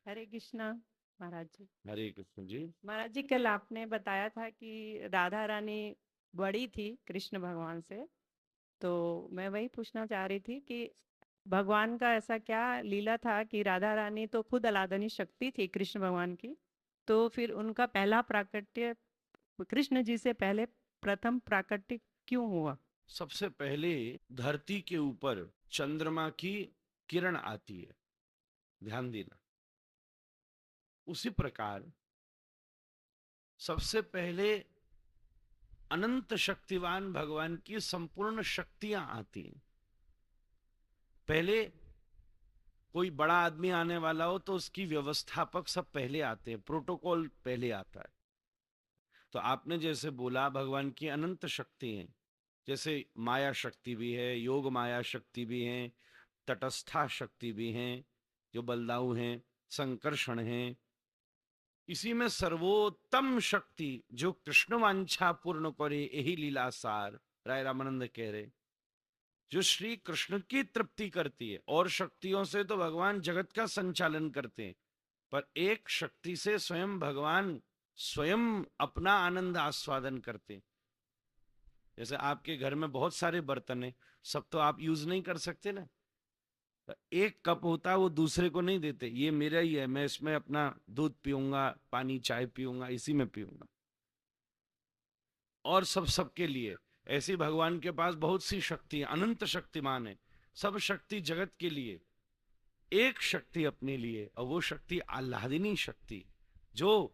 हरे कृष्णा महाराज जी। हरे कृष्ण जी। महाराज जी, कल आपने बताया था कि राधा रानी बड़ी थी कृष्ण भगवान से। तो मैं वही पूछना चाह रही थी कि भगवान का ऐसा क्या लीला था कि राधा रानी तो खुद अलादनी शक्ति थी कृष्ण भगवान की। तो फिर उनका पहला प्राकट्य कृष्ण जी से पहले प्रथम प्राकट्य क्यों हुआ? सबसे पहले धरती के ऊपर चंद्रमा की किरण आती है, ध्यान देना। उसी प्रकार सबसे पहले अनंत शक्तिवान भगवान की संपूर्ण शक्तियां आती हैं। पहले कोई बड़ा आदमी आने वाला हो तो उसकी व्यवस्थापक सब पहले आते हैं, प्रोटोकॉल पहले आता है। तो आपने जैसे बोला भगवान की अनंत शक्ति हैं, जैसे माया शक्ति भी है, योग माया शक्ति भी है, तटस्था शक्ति भी हैं, जो बलदाऊ हैं, संकर्षण हैं। इसी में सर्वोत्तम शक्ति जो कृष्ण वांछा पूर्ण करे यही लीला सार, राय रामानंद कह रहे, जो श्री कृष्ण की तृप्ति करती है। और शक्तियों से तो भगवान जगत का संचालन करते हैं, पर एक शक्ति से स्वयं भगवान स्वयं अपना आनंद आस्वादन करते हैं। जैसे आपके घर में बहुत सारे बर्तन हैं, सब तो आप यूज नहीं कर सकते ना। एक कप होता है वो दूसरे को नहीं देते, ये मेरा ही है, मैं इसमें अपना दूध पीऊंगा, पानी चाय पीऊंगा, इसी में पीऊंगा। और सब सबके लिए ऐसी भगवान के पास बहुत सी शक्ति है, अनंत शक्तिमान है। सब शक्ति जगत के लिए, एक शक्ति अपने लिए, और वो शक्ति आह्लादिनी शक्ति, जो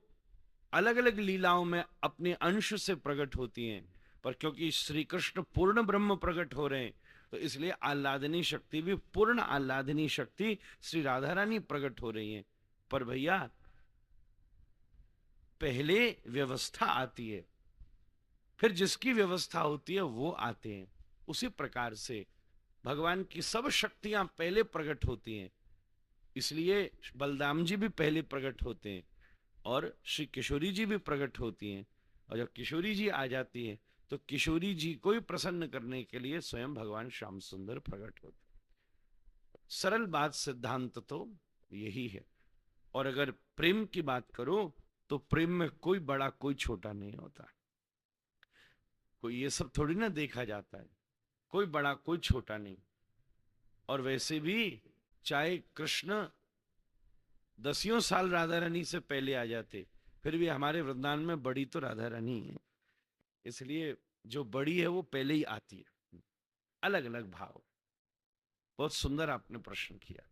अलग अलग लीलाओं में अपने अंश से प्रकट होती हैं। पर क्योंकि श्री कृष्ण पूर्ण ब्रह्म प्रकट हो रहे हैं, तो इसलिए आह्लादिनी शक्ति भी, पूर्ण आह्लादिनी शक्ति श्री राधा रानी प्रकट हो रही हैं। पर भैया पहले व्यवस्था आती है, फिर जिसकी व्यवस्था होती है वो आते हैं। उसी प्रकार से भगवान की सब शक्तियां पहले प्रकट होती हैं, इसलिए बलदाम जी भी पहले प्रकट होते हैं और श्री किशोरी जी भी प्रकट होती हैं। और जब किशोरी जी आ जाती है तो किशोरी जी को ही प्रसन्न करने के लिए स्वयं भगवान श्याम सुंदर प्रकट होते हैं। सरल बात, सिद्धांत तो यही है। और अगर प्रेम की बात करो तो प्रेम में कोई बड़ा कोई छोटा नहीं होता, कोई ये सब थोड़ी ना देखा जाता है, कोई बड़ा कोई छोटा नहीं। और वैसे भी चाहे कृष्ण दसियों साल राधा रानी से पहले आ जाते, फिर भी हमारे वृंदावन में बड़ी तो राधा रानी है। इसलिए जो बड़ी है वो पहले ही आती है। अलग अलग भाव। बहुत सुंदर आपने प्रश्न किया।